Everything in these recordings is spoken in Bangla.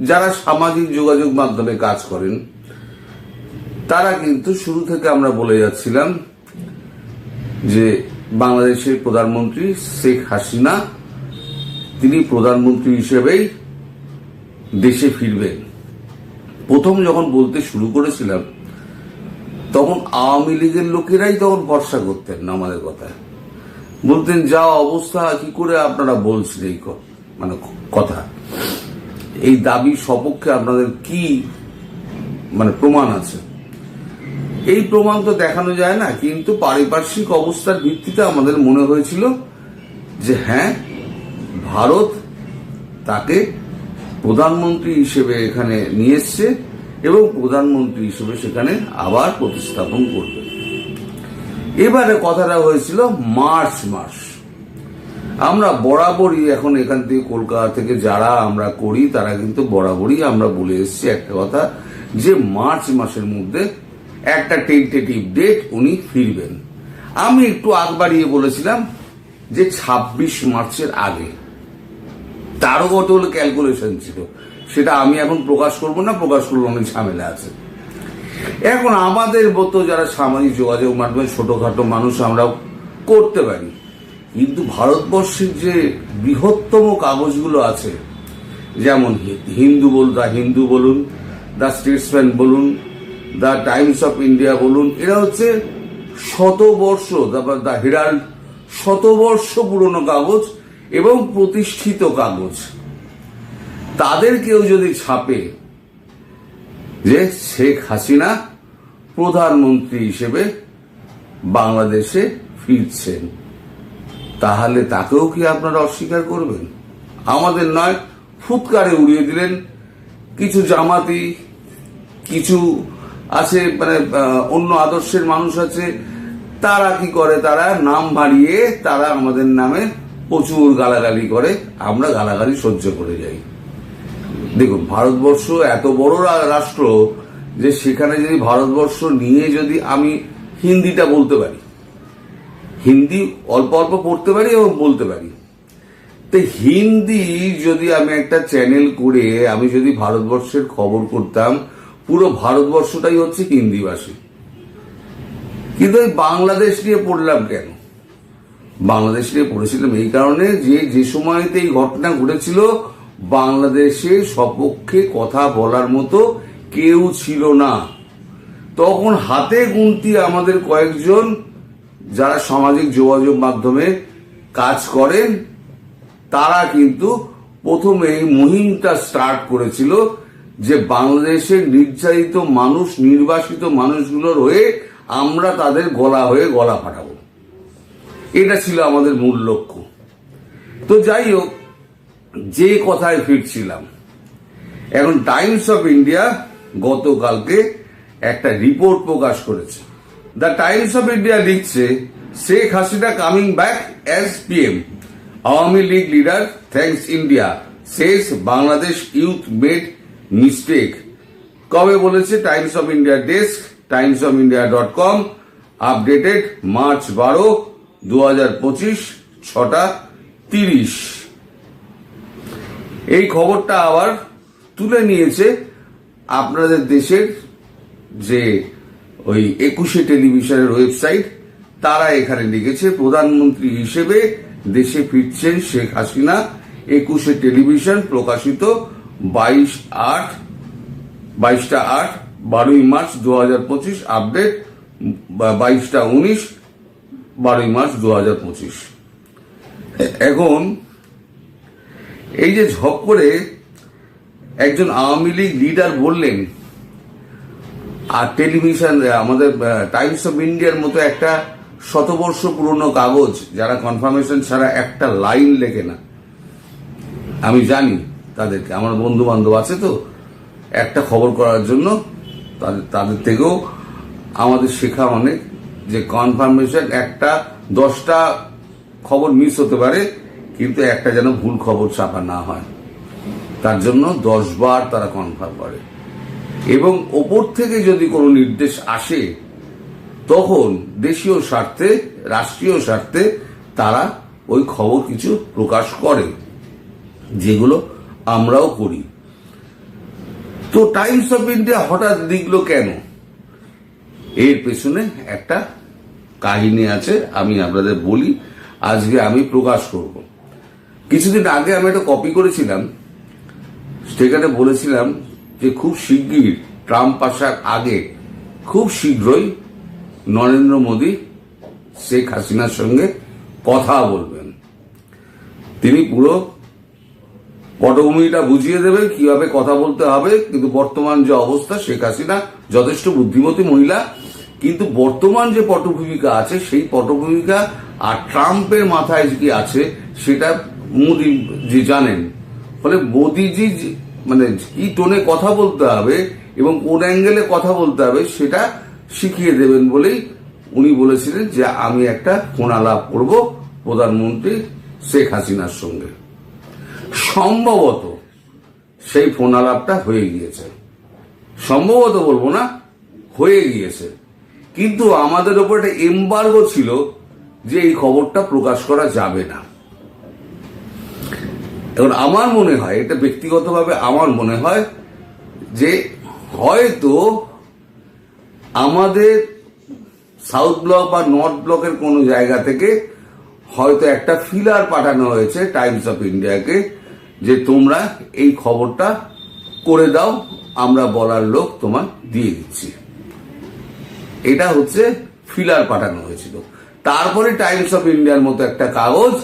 যারা সামাজিক যোগাযোগ মাধ্যমে কাজ করেন তারা কিন্তু শুরু থেকে আমরা বলে যাচ্ছিলাম যে বাংলাদেশের প্রধানমন্ত্রী শেখ হাসিনা তিনি প্রধানমন্ত্রী হিসেবেই দেশে ফিরবেন। প্রথম যখন বলতে শুরু করেছিলাম তখন আওয়ামী লীগের লোকেরাই তখন ভরসা করতেন না আমাদের কথায়, বলতেন যা অবস্থা কি করে আপনারা বলছেন এই কথা, এই দাবির সপক্ষে আপনাদের কি প্রমাণ আছে? এই প্রমাণ তো দেখানো যায় না, কিন্তু পারিপার্শ্বিক অবস্থার ভিত্তিতে আমাদের মনে হয়েছিল যে হ্যাঁ, ভারত তাকে প্রধানমন্ত্রী হিসেবে এখানে নিয়ে এসছে এবং প্রধানমন্ত্রী হিসেবে সেখানে আবার প্রতিস্থাপন করবে। এবারে কথাটা হয়েছিল মার্চ মাস। আমরা বরাবরই এখন এখান থেকে কলকাতা থেকে যারা আমরা করি তারা কিন্তু বরাবরই আমরা বলে এসছি একটা কথা, যে মার্চ মাসের মধ্যে একটা টেন্টেটিভ ডেট উনি ফিরবেন। আমি একটু আগ বাড়িয়ে বলেছিলাম যে 26 মার্চের আগে। তারও কত হলো ক্যালকুলেশন ছিল, সেটা আমি এখন প্রকাশ করব না, প্রকাশ করলে অনেক ঝামেলা আছে। এখন আমাদের মতো যারা সামাজিক যোগাযোগ মাধ্যমে ছোটখাটো মানুষ আমরা করতে পারি, কিন্তু ভারতবর্ষের যে বৃহত্তম কাগজগুলো আছে, যেমন হিন্দু বলুন, দ্য স্টেটসম্যান বলুন, দ্য টাইমস অফ ইন্ডিয়া বলুন, এরা হচ্ছে শতবর্ষ, দ্য হেরাল্ড শতবর্ষ পুরনো কাগজ এবং প্রতিষ্ঠিত কাগজ। তাদের কেউ যদি ছাপে যে শেখ হাসিনা প্রধানমন্ত্রী হিসেবে বাংলাদেশে ফিরছেন, তাহলে তাকেও কি আপনারা অস্বীকার করবেন? আমাদের নয়, ফুৎকারে উড়িয়ে দিলেন। কিছু জামাতি, কিছু আছে অন্য আদর্শের মানুষ আছে, তারা কি করে, তারা নাম বাড়িয়ে তারা আমাদের নামে প্রচুর গালাগালি করে, আমরা গালাগালি সহ্য করে যাই। দেখুন, ভারতবর্ষ এত বড় রাষ্ট্র যে সেখানে যদি ভারতবর্ষ নিয়ে যদি আমি হিন্দিটা বলতে পারি, হিন্দি অল্প অল্প পড়তে পারি এবং বলতে পারি, তো হিন্দি যদি আমি একটা চ্যানেল করে আমি যদি ভারতবর্ষের খবর করতাম, পুরো ভারতবর্ষটাই হচ্ছে হিন্দিভাষী। কিন্তু এই বাংলাদেশ নিয়ে পড়লাম কেন? বাংলাদেশ নিয়ে পড়েছিলাম এই কারণে যে সময়তে এই ঘটনা ঘটেছিল বাংলাদেশের সপক্ষে কথা বলার মতো কেউ ছিল না। তখন হাতে গুনতি আমাদের কয়েকজন যারা সামাজিক যোগাযোগ মাধ্যমে কাজ করেন, তারা কিন্তু প্রথমে এই মুহিমটা স্টার্ট করেছিল যে বাংলাদেশের নির্যাতিত মানুষ, নির্বাসিত মানুষগুলোর হয়ে আমরা তাদের গলা ফাটাবো। এটা ছিল আমাদের মূল লক্ষ্য। তো যাই হোক, যে কথায় ফিরছিলাম, এখন টাইমস অফ ইন্ডিয়া গতকালকে একটা রিপোর্ট প্রকাশ করেছে। দ্য টাইমস অফ ইন্ডিয়া লিখছে, Sheikh Hasina coming back as PM, Awami League leader thanks India, says Bangladesh youth made mistake. কবে বলেছে? Times of India desk, timesofindia.com, updated March 12, 2025, 6:30। এই খবরটা আবার তুলে নিয়েছে আপনাদের দেশের যে ওই 21 টেলিভিশনের ওয়েবসাইট, তারা এখানে লিখেছে প্রধানমন্ত্রী হিসেবে দেশে ফিরছেন শেখ হাসিনা। 21 টেলিভিশন প্রকাশিত 22/8, 12ই মার্চ 2025, আপডেট 22টা19, 12ই মার্চ 2025। এখন এই যে ঝপ করে একজন আওয়ামী লীগ লিডার বললেন, আর টেলিভিশন আমাদের টাইমস অফ ইন্ডিয়ার মতো একটা শতবর্ষ পুরনো কাগজ, যারা কনফার্মেশন ছাড়া একটা লাইন লেখে না, আমি জানি তাদেরকে, আমার বন্ধু বান্ধব আছে, তো একটা খবর করার জন্য তাদের থেকেও আমাদের শেখা অনেক, যে কনফার্মেশন একটা 10টা খবর মিস হতে পারে, কিন্তু একটা যেন ভুল খবর ছাপা না হয়, তার জন্য 10 বার তারা কনফার্ম করে। এবং ওপর থেকে যদি কোনো নির্দেশ আসে, তখন দেশীয় স্বার্থে, রাষ্ট্রীয় স্বার্থে তারা ওই খবর কিছু প্রকাশ করে, যেগুলো আমরাও করি। তো টাইমস অফ ইন্ডিয়া হঠাৎ লিখলো কেন? এর পেছনে একটা কাহিনী আছে, আমি আপনাদের বলি, আজকে আমি প্রকাশ করব। কিছুদিন আগে আমি একটা কপি করেছিলাম, সেখানে বলেছিলাম যে খুব শিগগির ট্রাম্প আসার আগে খুব শীঘ্রই নরেন্দ্র মোদী শেখ হাসিনার সঙ্গে কথা বলবেন। তিনি পুরো পটভূমিটা বুঝিয়ে দেবেন কিভাবে কথা বলতে হবে। কিন্তু বর্তমান যে অবস্থা, শেখ হাসিনা যথেষ্ট বুদ্ধিমতী মহিলা, কিন্তু বর্তমান যে পটভূমিকা আছে সেই পটভূমিকা আর ট্রাম্পের মাথায় কি আছে সেটা মোদী জি জানেন। ফলে মোদীজি মানে কি টোনে কথা বলতে হবে এবং কোন অ্যাঙ্গেলে কথা বলতে হবে সেটা শিখিয়ে দেবেন বলেই উনি বলেছিলেন যে আমি একটা ফোন আলাপ করব প্রধানমন্ত্রী শেখ হাসিনার সঙ্গে। সম্ভবত সেই ফোন আলাপটা হয়ে গিয়েছে, সম্ভবত বলবো না, হয়ে গিয়েছে। কিন্তু আমাদের ওপর একটা এমবার্গো ছিল যে এই খবরটা প্রকাশ করা যাবে না। এখন আমার মনে হয়, এটা ব্যক্তিগতভাবে আমার মনে হয় যে হয়তো আমাদের সাউথ ব্লক বা নর্থ ব্লকের কোনো জায়গা থেকে হয়তো একটা ফিলার পাঠানো হয়েছে টাইমস অফ ইন্ডিয়াকে যে তোমরা এই খবরটা করে দাও, আমরা বলার লোক তোমার দিয়ে দিচ্ছি। এটা হচ্ছে ফিলার পাঠানো হয়েছিল। তারপরে টাইমস অফ ইন্ডিয়ার মতো একটা কাগজ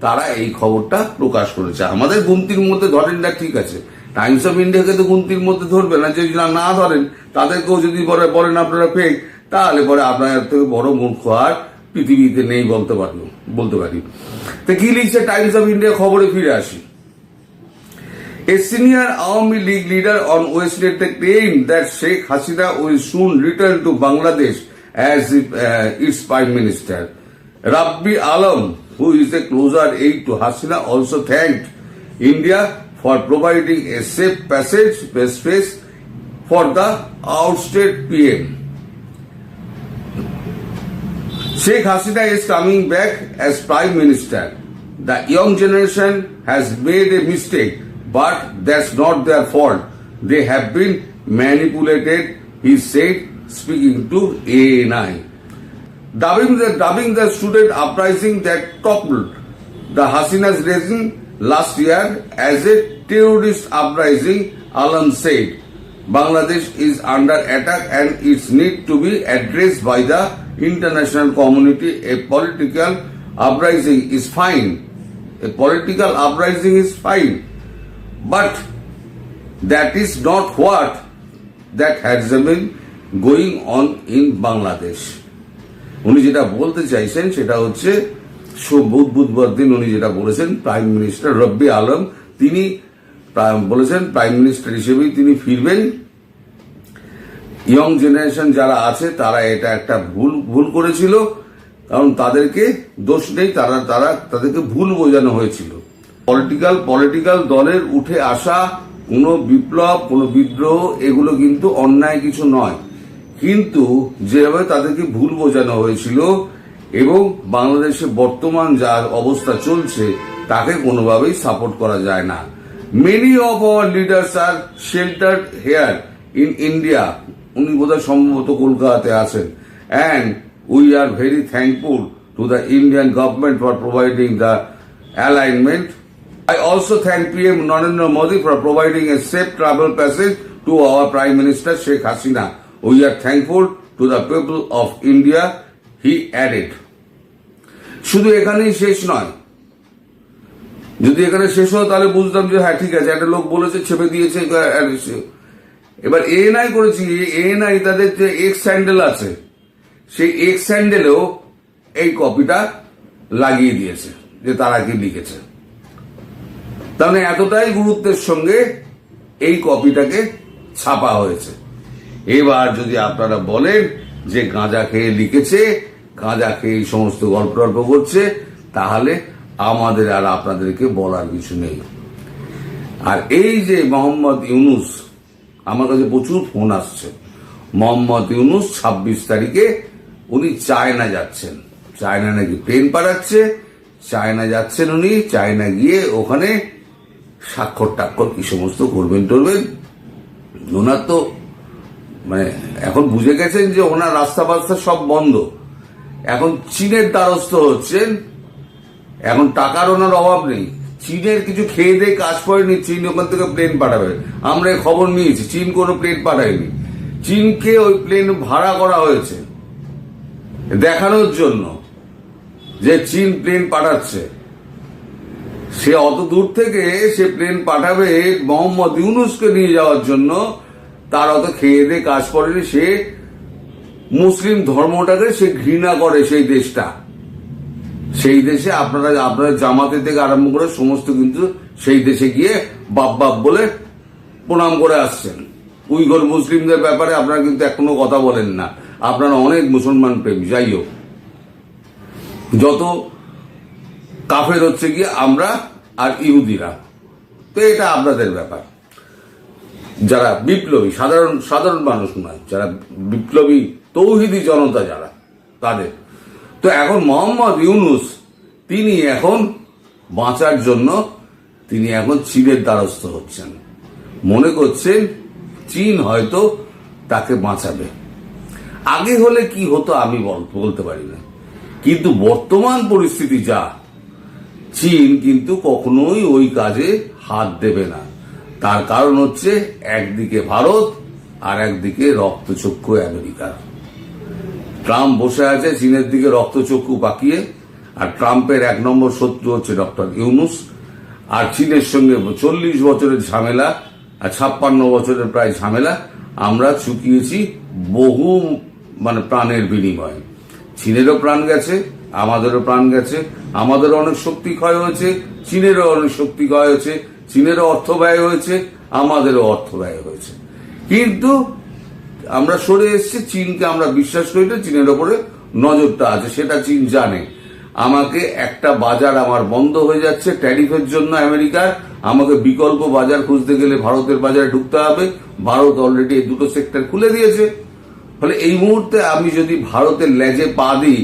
তারা এই খবরটা প্রকাশ করেছে। আমাদের গুনতির মধ্যে ধরেন না, ঠিক আছে, টাইমস অফ ইন্ডিয়াকে তো গুনতির মধ্যে ধরবে না। যদি না ধরেন তাদেরকেও যদি বলেন আপনারা ফেক, তাহলে পরে আপনার থেকে বড় মূর্খ আর পৃথিবীতে নেই বলতে পারি। তো কি লিখছে টাইমস অফ ইন্ডিয়া, খবরে ফিরে আসি। A senior Army League leader on Wednesday claimed that Sheikh Hasina will soon return to Bangladesh as its Prime Minister. Rabbi Alam, who is a closer aide to Hasina, also thanked India for providing a safe space for the ousted PM. Sheikh Hasina is coming back as Prime Minister. The young generation has made a mistake, but that's not their fault. They have been manipulated, he said, speaking to ANI. Dubbing the student uprising that toppled the Hasina's regime last year as a terrorist uprising, Alam said, Bangladesh is under attack and it needs to be addressed by the international community. A political uprising is fine. A political uprising is fine. But that is not what that has been going on in Bangladesh. উনি যেটা বলতে চাইছেন সেটা হচ্ছে বুধবার দিন উনি যেটা বলেছেন, প্রাইম মিনিস্টার রব্বি আলম তিনি বলেছেন প্রাইম মিনিস্টার হিসেবেই তিনি ফিরবেন। ইয়ং জেনারেশন যারা আছে তারা এটা একটা ভুল করেছিল, কারণ তাদেরকে দোষ নেই, তাদেরকে ভুল বোঝানো হয়েছিল। পলিটিক্যাল দলের উঠে আসা কোনো বিপ্লব, কোনো বিদ্রোহ এগুলো কিন্তু অন্যায় কিছু নয়, কিন্তু যেভাবে তাদেরকে ভুল বোঝানো হয়েছিল এবং বাংলাদেশে বর্তমান যা অবস্থা চলছে তাকে কোনোভাবেই সাপোর্ট করা যায় না। Many of our leaders R শেল্টার্ড here in India, উনি বোধহয় সম্ভবত কলকাতাতে আছেন, and we are very thankful to the Indian government for providing the alignment. I also thank PM Narendra Modi for providing a safe travel passage to our Prime Minister Sheikh Hasina. We are thankful to the people of India, he added. শুধু এখানেই শেষ নয়, যদি এখানে শেষ হয় তাহলে বুঝতাম যে হ্যাঁ ঠিক আছে, একটা লোক বলেছে ছেপে দিয়েছে। এবার এএনআই করেছি, এএনআই তাদের যে এক্স হ্যান্ডেল আছে সেই এক্স হ্যান্ডেলেও এই কপিটা লাগিয়ে দিয়েছে যে তারা কি লিখেছে। তাহলে এতটাই গুরুত্বের সঙ্গে এই কপিটাকে ছাপা হয়েছে। এবার যদি আপনারা বলেন যে গাঁজা খেয়ে লিখেছে, গাঁজা খেয়ে এই সমস্ত গল্প করছে, তাহলে আমাদের আর আপনাদেরকে বলার কিছু নেই। আর এই যে মোহাম্মদ ইউনুস, আমার কাছে প্রচুর ফোন আসছে, মোহাম্মদ ইউনুস 26 তারিখে উনি চায়না যাচ্ছেন, চায়না নাকি প্লেন পাঠাচ্ছে, চায়না যাচ্ছেন উনি, চায়না গিয়ে ওখানে স্বাক্ষর টাক্ষর কি সমস্ত করবেন ওনার তো মানে এখন বুঝে গেছেন যে ওনার রাস্তা বাস্তা সব বন্ধ, এখন চীনের দ্বারস্থ হচ্ছেন। এখন টাকার ওনার অভাব নেই, চীনের কিছু খেয়ে দিয়ে কাজ করেনি, চীন ওখান থেকে প্লেন পাঠাবে। আমরা এই খবর নিয়েছি, চীন কোনো প্লেন পাঠায়নি, চীনকে ওই প্লেন ভাড়া করা হয়েছে দেখানোর জন্য যে চীন প্লেন পাঠাচ্ছে। সে অত দূর থেকে সে প্লেন পাঠাবে মোহাম্মদ ইউনূসকে নিয়ে যাওয়ার জন্য, তার অত খেয়ে দিয়ে কাজ করেনি। সে মুসলিম ধর্মটাকে সে ঘৃণা করে, সেই দেশটা, সেই দেশে আপনারা জামাতে থেকে আরম্ভ করে সমস্ত কিন্তু সেই দেশে গিয়ে বাপ বাপ বলে প্রণাম করে আসছেন। উইঘুর মুসলিমদের ব্যাপারে আপনারা কিন্তু এখনো কথা বলেন না, আপনারা অনেক মুসলমান প্রেমী। যাই হোক, যত কাফের হচ্ছে গিয়ে আমরা আর ইহুদিরা, তো এটা আপনাদের ব্যাপার। যারা বিপ্লবী, সাধারণ মানুষ নয়, যারা বিপ্লবী তৌহিদি জনতা যারা, তাদের তো এখন মোহাম্মদ ইউনূস তিনি এখন বাঁচার জন্য তিনি এখন চীনের দ্বারস্থ হচ্ছেন। মনে করছেন চীন হয়তো তাকে বাঁচাবে। আগে হলে কি হতো আমি বলতে পারি না, কিন্তু বর্তমান পরিস্থিতি যা, চীন কিন্তু কখনোই ওই কাজে হাত দেবে না। তার কারণ হচ্ছে একদিকে ভারত আর একদিকে রক্তচক্ষু আমেরিকা। ট্রাম্প বসে আছে চীনের দিকে রক্তচক্ষু পাকিয়ে, আর ট্রাম্পের 1 নম্বর শত্রু হচ্ছে ডক্টর ইউনূস। আর চীনের সঙ্গে 40 বছরের ঝামেলা আর 56 বছরের প্রায় ঝামেলা আমরা চুকিয়েছি বহু প্রাণের বিনিময়ে। চীনেরও প্রাণ গেছে, আমাদেরও প্রাণ গেছে, আমাদেরও অনেক শক্তি ক্ষয় হয়েছে, চীনেরও অনেক শক্তি ক্ষয় হয়েছে, চীনেরও অর্থ ব্যয় হয়েছে, আমাদেরও অর্থ ব্যয় হয়েছে। কিন্তু আমরা সরে এসেছি, চীনকে আমরা বিশ্বাস করি না, চীনের ওপরে নজরটা আছে, সেটা চীন জানে। আমাকে একটা বাজার আমার বন্ধ হয়ে যাচ্ছে ট্যারিফের জন্য আমেরিকার, আমাকে বিকল্প বাজার খুঁজতে গেলে ভারতের বাজারে ঢুকতে হবে। ভারত অলরেডি এই দুটো সেক্টর খুলে দিয়েছে। ফলে এই মুহূর্তে আমি যদি ভারতের লেজে পা দিই,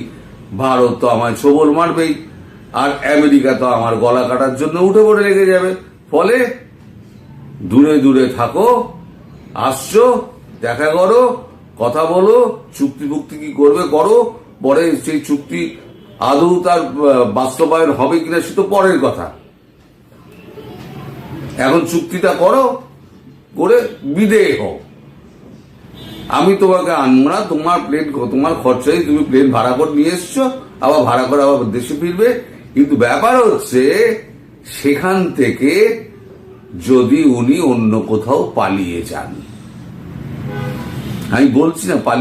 ভারত তো আমায় ছোবল মারবেই, আর আমেরিকা তো আমার গলা কাটার জন্য উঠে পড়ে লেগে যাবে। ফলে দূরে দূরে থাকো, আসছো, দেখা করো, কথা বলো, চুক্তি ফুক্তি কি করবে করো, পরে সেই চুক্তি আদৌ তার বাস্তবায়ন হবে কিনা সে তো পরের কথা। এখন চুক্তিটা করো, করে বিদেয় হও। আমি তোমাকে আনবো না, তোমার খরচায় তুমি প্লেন ভাড়া করে নিয়ে এসছো, আবার ভাড়া করে আবার দেশে ফিরবে। কিন্তু ব্যাপার হচ্ছে সেখান থেকে যদি উনি অন্য কোথাও পালিয়ে যান, আমি বলছি না পালিয়ে